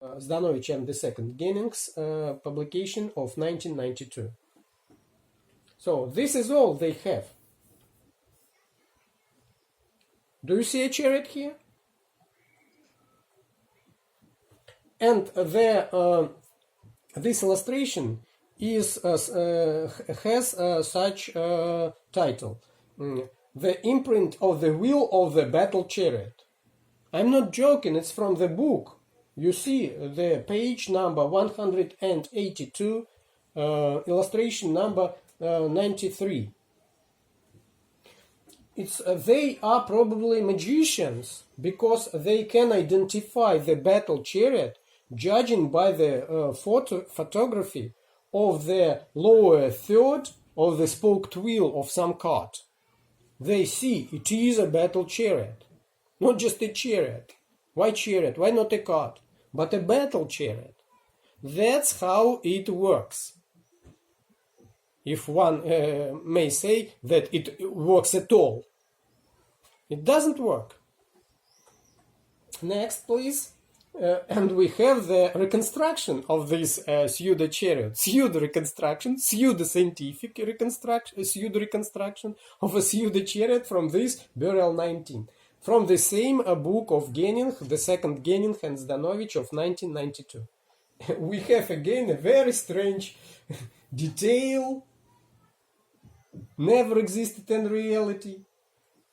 Zdanovich and II Gening's publication of 1992. So this is all they have. Do you see a chariot here? And this illustration has such title: The Imprint of the Wheel of the Battle Chariot. I'm not joking, it's from the book. You see the page number 182, illustration number 93. They are probably magicians because they can identify the battle chariot judging by the photography of the lower third of the spoked wheel of some cart. They see it is a battle chariot, not just a chariot. Why chariot? Why not a cart? But a battle chariot. That's how it works. If one may say that it works at all. It doesn't work. Next, please. And we have the reconstruction of this pseudo-chariot. Pseudo-reconstruction, pseudo-scientific reconstruction of a pseudo-chariot from this burial 19. From the same book of Gening, the second Gening and Zdanovich of 1992. We have again a very strange detail, never existed in reality.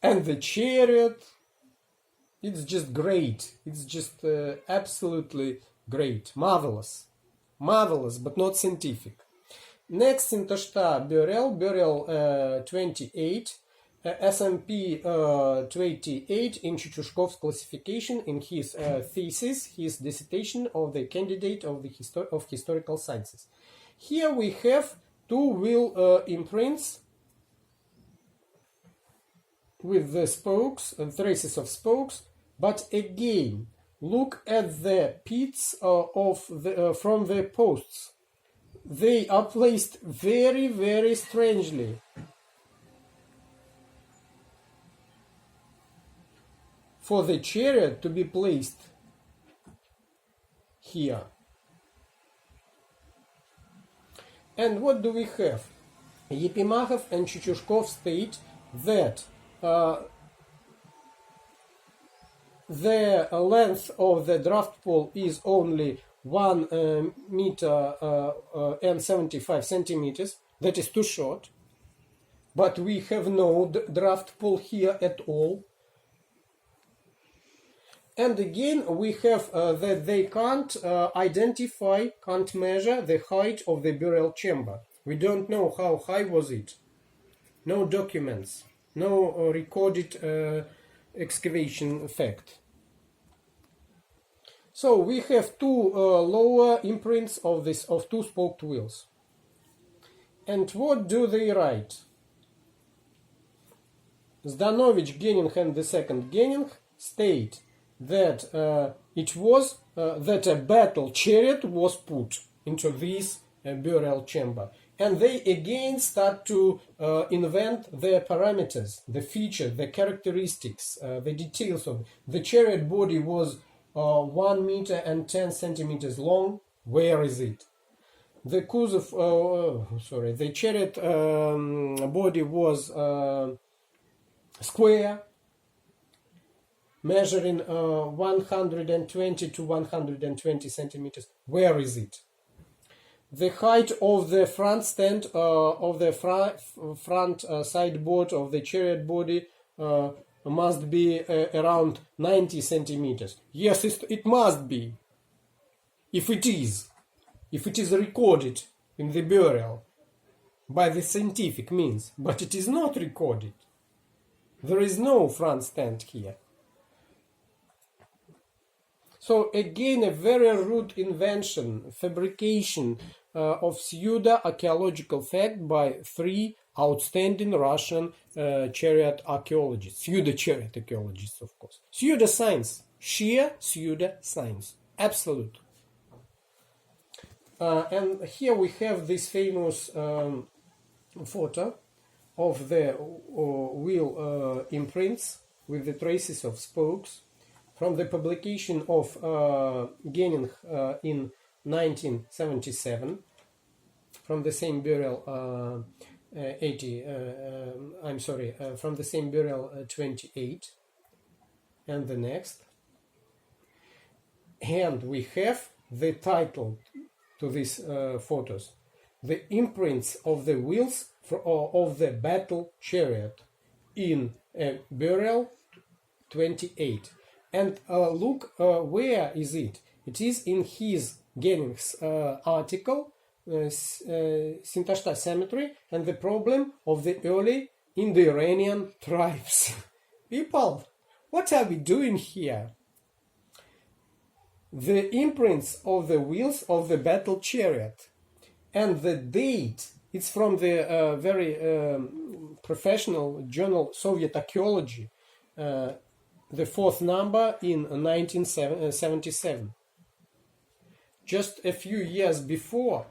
And the chariot, it's just great. It's just absolutely great. Marvelous. Marvelous, but not scientific. Next, Sintashta burial 28. SMP 28 in Chichushkov's classification in his thesis, his dissertation of the candidate of historical sciences. Here we have two wheel imprints with the spokes and traces of spokes, but again, look at the pits from the posts. They are placed very, very strangely. For the chariot to be placed here. And what do we have? Yepimachov and Chichushkov state that the length of the draft pole is only 1 meter and 75 centimeters. That is too short. But we have no draft pole here at all. And again, we have that they can't identify, can't measure the height of the burial chamber. We don't know how high was it. No documents, no recorded excavation fact. So we have two lower imprints of two spoked wheels. And what do they write? Zdanovich, Gening, and the second Gening state that that a battle chariot was put into this burial chamber, and they again start to invent the parameters, the features, the characteristics, the details of the chariot body was 1 meter and 10 centimeters long. Where is it? The the chariot body was square, measuring 120 to 120 centimeters. Where is it? The height of the front stand of the front sideboard of the chariot body must be around 90 centimeters. Yes, it must be. If it is recorded in the burial by the scientific means, but it is not recorded. There is no front stand here. So again, a very rude invention, fabrication of pseudo-archaeological fact by three outstanding Russian chariot archaeologists, pseudo-chariot archaeologists, of course. Pseudo-science, sheer pseudo-science, absolute. And here we have this famous photo of the wheel imprints with the traces of spokes. from the publication of K.i.n in 1977, from the same burial from the same burial 28, and the next. And we have the title to these photos, The Imprints of the Wheels of the Battle Chariot in burial 28. And look, where is it? It is in his K.i.n's article, Sintashta Cemetery and the Problem of the Early Indo-Iranian Tribes. People, what are we doing here? The imprints of the wheels of the battle chariot. And the date, it's from the very professional journal Soviet Archaeology, the fourth number in 1977. Just a few years before,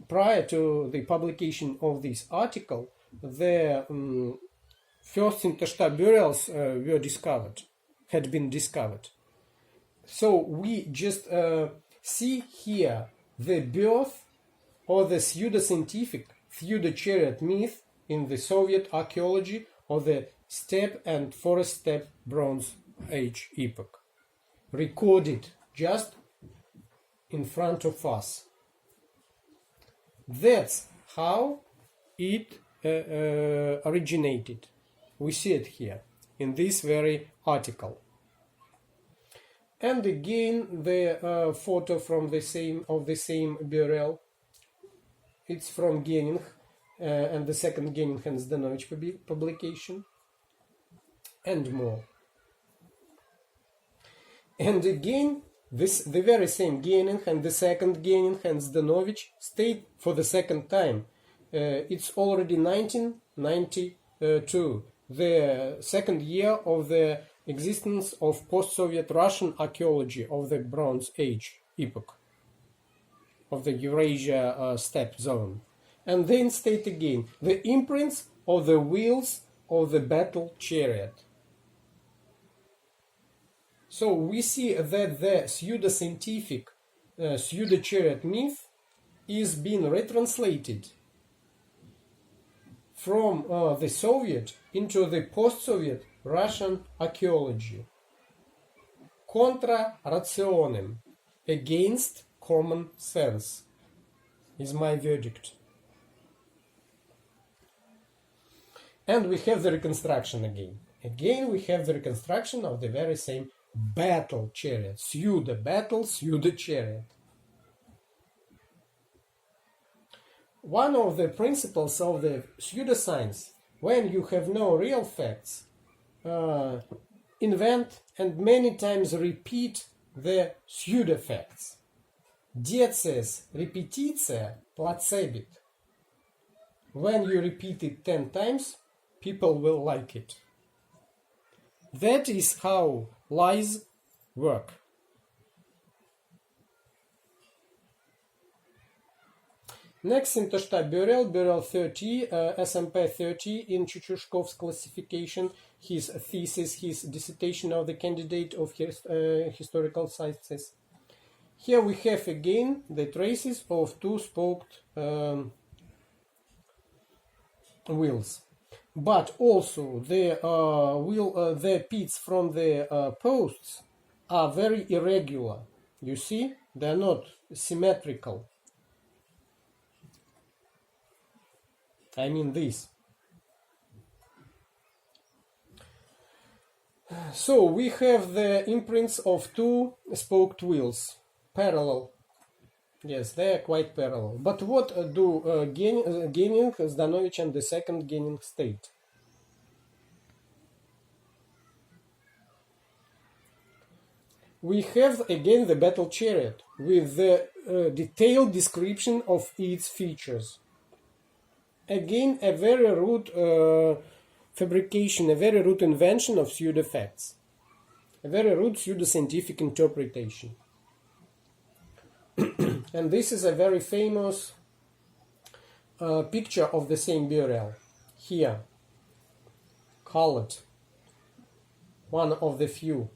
prior to the publication of this article, the first Sintashta burials had been discovered. So we just see here the birth or the pseudoscientific Pseudochariots myth in the Soviet archaeology of the steppe and forest steppe Bronze Age epoch, recorded just in front of us. That's how it originated. We see it here in this very article. And again, the photo from the same burial. It's from K.i.n and the second K.i.n and Zdanovich publication, and more. And again, the very same K.i.n and the second K.i.n and Zdanovich state for the second time. It's already 1992, the second year of the existence of post-Soviet Russian archaeology of the Bronze Age epoch, of the Eurasia steppe zone. And then state again, the imprints of the wheels of the battle chariot. So we see that the pseudoscientific pseudo-chariot myth is being retranslated from the Soviet into the post-Soviet Russian archaeology. Contra rationem, against common sense, is my verdict. And we have the reconstruction again. Again we have the reconstruction of the very same battle chariot, pseudo-battle, pseudo-chariot. One of the principles of the pseudoscience, when you have no real facts, invent and many times repeat the pseudo-facts. Deces repetitia placebit. When you repeat it 10 times, people will like it. That is how lies work. Next, Sintashta burial 30, SMP 30 in Chuchushkov's classification, his thesis, his dissertation of the candidate of historical sciences. Here we have again the traces of two-spoked wheels, but also the pits from the posts are very irregular. You see, they are not symmetrical. I mean this. So we have the imprints of two-spoked wheels, parallel. Yes, they are quite parallel. But what do K.i.n, Zdanovich and the second K.i.n state? We have again the battle chariot with the detailed description of its features. Again, a very rude fabrication, a very rude invention of pseudo-facts, a very rude pseudo-scientific interpretation. And this is a very famous picture of the same burial, here, colored, one of the few.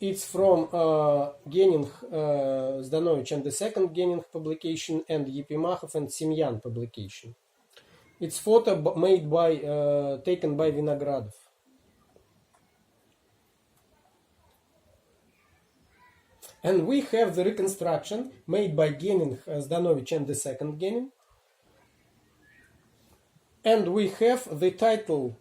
It's from К.и.н, Zdanovich and the second К.и.н publication, and Епимахов and Semyan publication. It's photo made by taken by Vinogradov. And we have the reconstruction made by К.и.н, Zdanovich and the second К.и.н. And we have the title,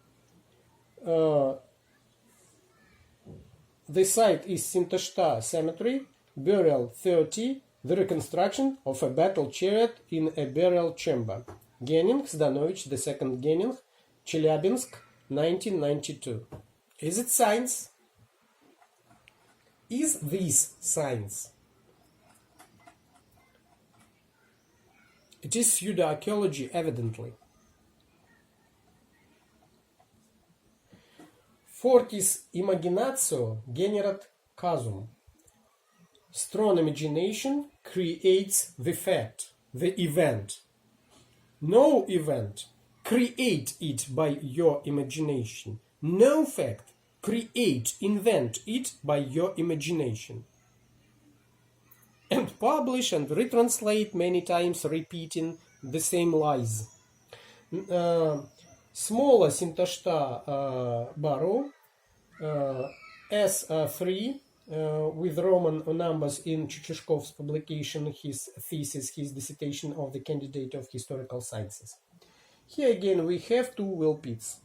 the site is Sintashta Cemetery, burial 30, the reconstruction of a battle chariot in a burial chamber. К.и.н, Zdanovich, the second К.и.н, Chelyabinsk, 1992. Is it science? Is this science? It is pseudo-archaeology, evidently. Fortis imaginatio generat casum. Strong imagination creates the fact, the event. No event, create it by your imagination. No fact, create, invent it by your imagination. And publish and retranslate many times, repeating the same lies. Smaller Sintashta borrow S3 with Roman numbers in Chichishkov's publication, his thesis, his dissertation of the candidate of historical sciences. Here again we have two wheel pits.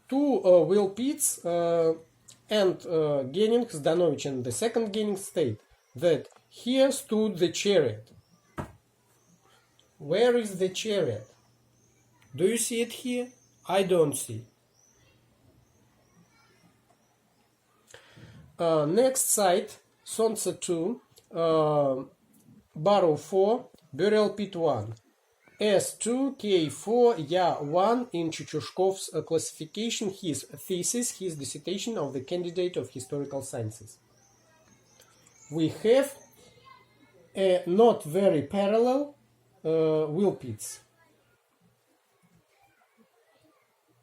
Two wheel pits, and К.и.н, Zdanovich and the second К.и.н state that here stood the chariot. Where is the chariot? Do you see it here? I don't see. Next site, Solnce 2, Barrow 4, Burial Pit 1. S2, K4, Ya1 in Chichushkov's classification, his thesis, his dissertation of the candidate of historical sciences. We have a not very parallel wheel pits.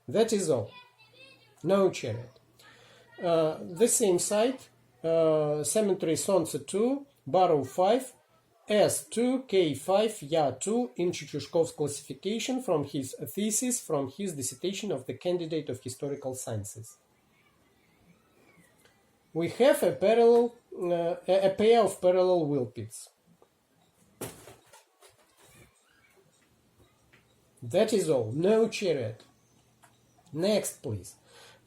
That is all. No chariot. The same site, Cemetery Solnce 2, Barrow 5, S2, K5, Ya2 in Chichushkov's classification from his thesis, from his dissertation of the candidate of historical sciences. We have a parallel, a pair of parallel wheel pits. That is all. No chariot. Next, please.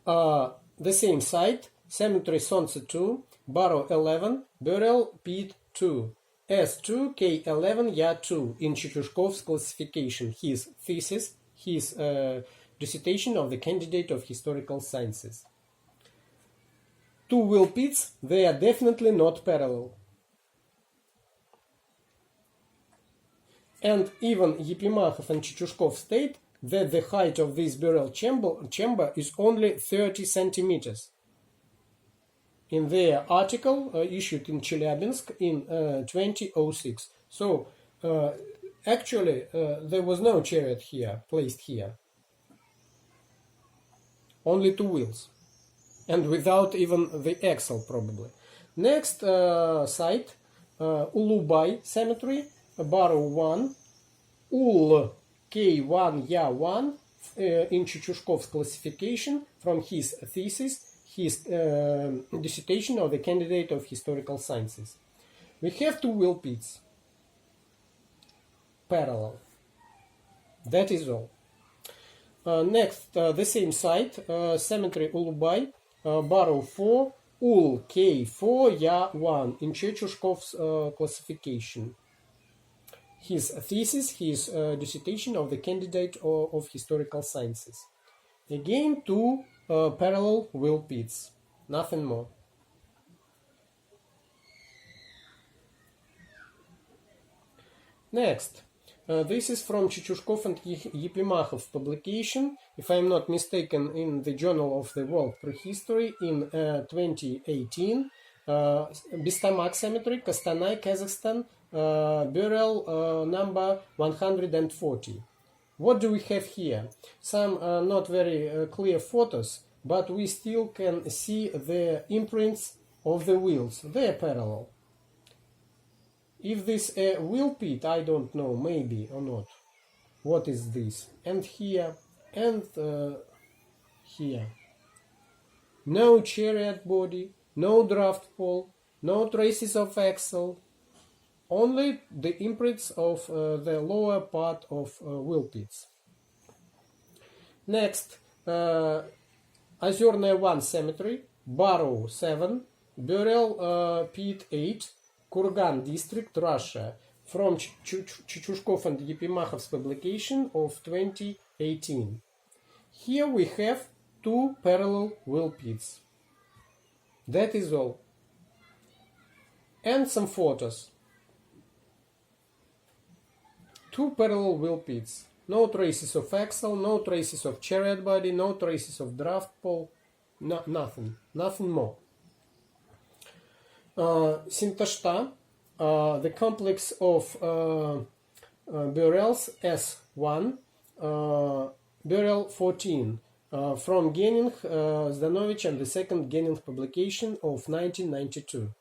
The same site, Cemetery Solnce 2, Barrow 11, Burial Pit 2, S2, K11, Ya2 in Chichushkov's classification, his thesis, his dissertation of the candidate of historical sciences. Two wheel pits, they are definitely not parallel. And even Epimachov and Chichushkov state that the height of this burial chamber is only 30 centimeters. In their article issued in Chelyabinsk in 2006. So actually there was no chariot here, placed here. Only two wheels. And without even the axle probably. Next site, Ulubai Cemetery, Barrow 1, Ul K1 Ya1 in Chichushkov's classification from his thesis, his dissertation of the candidate of historical sciences. We have two wheel pits, parallel. That is all. Next, the same site, Cemetery Ulubai, Barrow 4, Ul K4 Ya1 in Chichushkov's classification. His thesis, his dissertation of the candidate of historical sciences. Again, two parallel wheel pits, nothing more. Next, this is from Chichushkov and Epimachov publication, if I am not mistaken, in the Journal of the World Prehistory in 2018. Bistamak Cemetery, Kostanay, Kazakhstan, burial number 140. What do we have here? Some not very clear photos, but we still can see the imprints of the wheels. They are parallel. If this a wheel pit, I don't know, maybe or not. What is this? And here, and here. No chariot body, no draft pole, no traces of axle, only the imprints of the lower part of wheel pits. Next, Озерная 1 cemetery, Barrow 7, Burial Pit 8, Kurgan district, Russia, from Chichushkov and Yepimakov's publication of 2018. Here we have 2 parallel wheel pits. That is all. And some photos. 2 parallel wheel pits. No traces of axle, no traces of chariot body, no traces of draft pole, nothing more. Sintashta, the complex of burials S1, burial 14, from K.i.н, Zdanovich and the second K.i.n publication of 1992.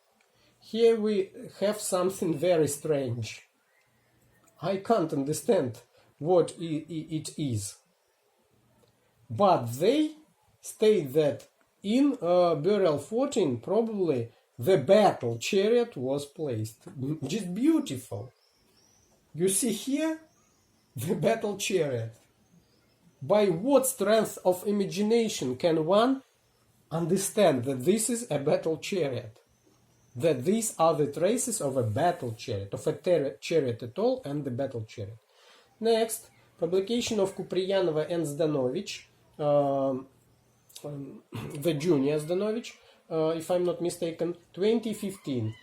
Here we have something very strange. I can't understand what it is. But they state that in burial 14 probably the battle chariot was placed. Just beautiful. You see here the battle chariot. By what strength of imagination can one understand that this is a battle chariot? That these are the traces of a battle chariot, of a chariot at all, and the battle chariot. Next, publication of Kupriyanova and Zdanovich, the junior Zdanovich, if I'm not mistaken, 2015.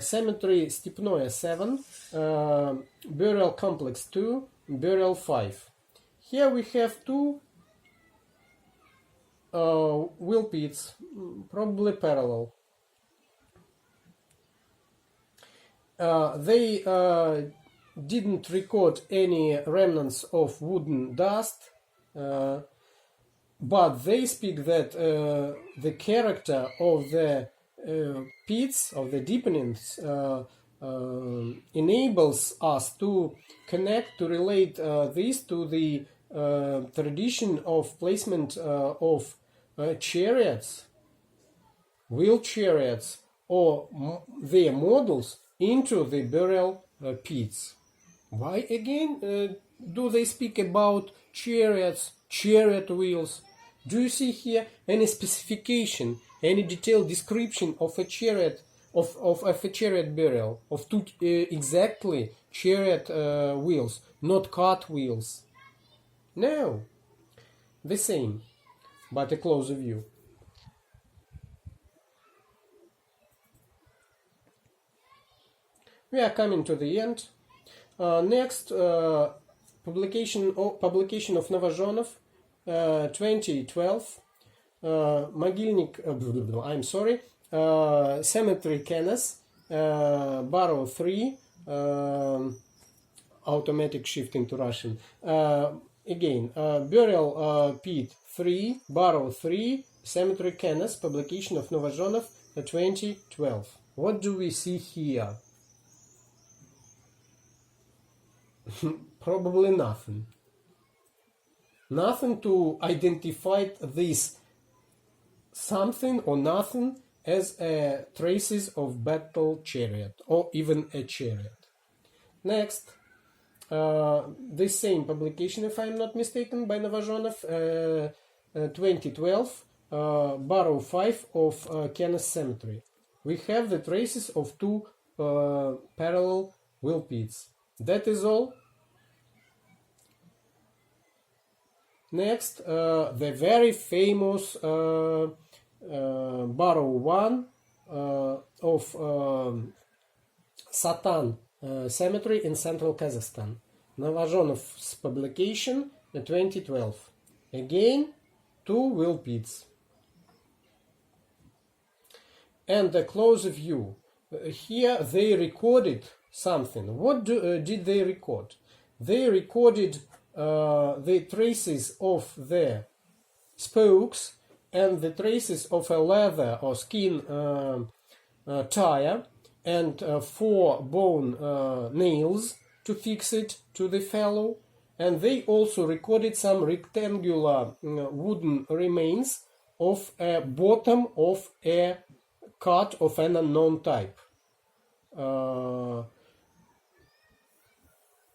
Cemetery Stepnoye 7, Burial Complex 2, Burial 5. Here we have 2 wheel pits, probably parallel. They didn't record any remnants of wooden dust, but they speak that the character of the pits, of the deepenings, enables us to connect, to relate this to the tradition of placement of chariots, wheel chariots, or their models into the burial pits. Why again do they speak about chariots, chariot wheels? Do you see here any specification, any detailed description of a chariot, of a chariot burial, of 2 exactly chariot wheels, not cart wheels? No, the same, but a closer view. We are coming to the end. Next, publication of Novozhonov, 2012. Могильник, I'm sorry, Cemetery Canas, Barrow 3, automatic shifting to Russian. Again, Burial Pit 3, Barrow 3, Cemetery Canas, publication of Novozhonov, 2012. What do we see here? Probably nothing. Nothing to identify this something or nothing as traces of battle chariot or even a chariot. Next, the same publication, if I'm not mistaken, by Novozhonov, 2012, Barrow 5 of Canas Cemetery. We have the traces of 2 parallel wheel pits. That is all. Next, the very famous Barrow 1 of Satan Cemetery in central Kazakhstan. Novozhonov's publication, 2012. Again, 2 wheel pits. And a closer view. Here they recorded something. What did they record? They recorded the traces of the spokes and the traces of a leather or skin tire and 4 bone nails to fix it to the fellow. And they also recorded some rectangular wooden remains of a bottom of a cart of an unknown type.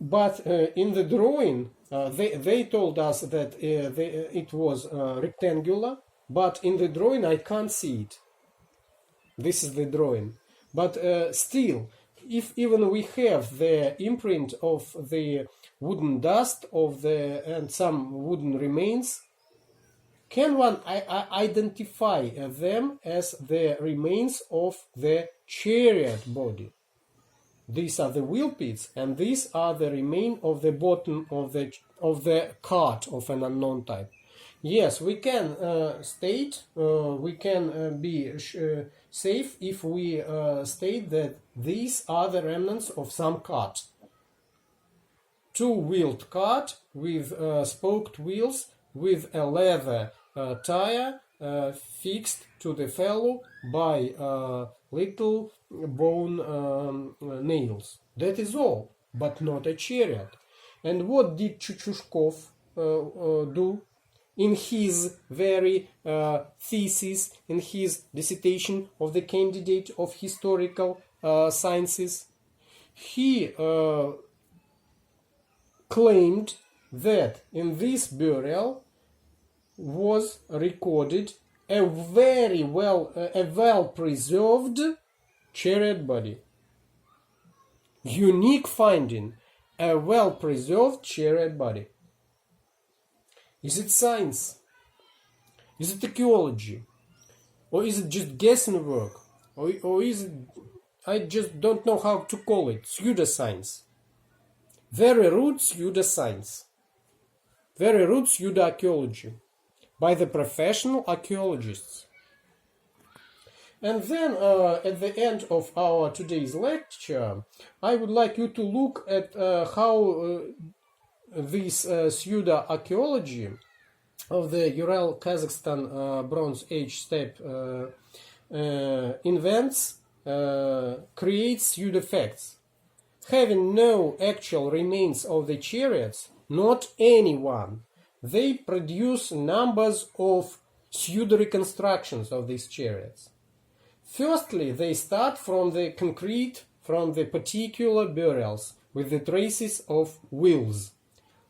But in the drawing, they told us that it was rectangular, but in the drawing I can't see it. This is the drawing. But still, if even we have the imprint of the wooden dust and some wooden remains, can one identify them as the remains of the chariot body? These are the wheel pits, and these are the remain of the bottom of the cart of an unknown type. Yes, we can state, we can be safe if we state that these are the remnants of some cart. 2-wheeled cart with spoked wheels with a leather tire fixed to the fellow by little bone nails. That is all, but not a chariot. And what did Chuchushkov do in his very thesis, in his dissertation of the candidate of historical sciences? He claimed that in this burial was recorded a very well preserved chariot body. Unique finding, a well preserved chariot body. Is it science? Is it archaeology? Or is it just guessing work? Or is it, I just don't know how to call it, pseudoscience? Very rude pseudoscience. Very rude pseudo-archaeology by the professional archaeologists. And then at the end of our today's lecture, I would like you to look at how this pseudo-archaeology of the Ural-Kazakhstan Bronze Age steppe invents, creates pseudo-facts. Having no actual remains of the chariots, not anyone, they produce numbers of pseudo-reconstructions of these chariots. Firstly, they start from the concrete, from the particular burials, with the traces of wheels,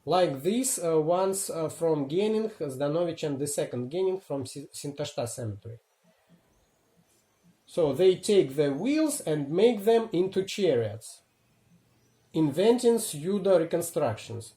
like these ones from K.i.н, Zdanovich, and the second K.i.н from Sintashta cemetery. So they take the wheels and make them into chariots, inventing pseudo-reconstructions.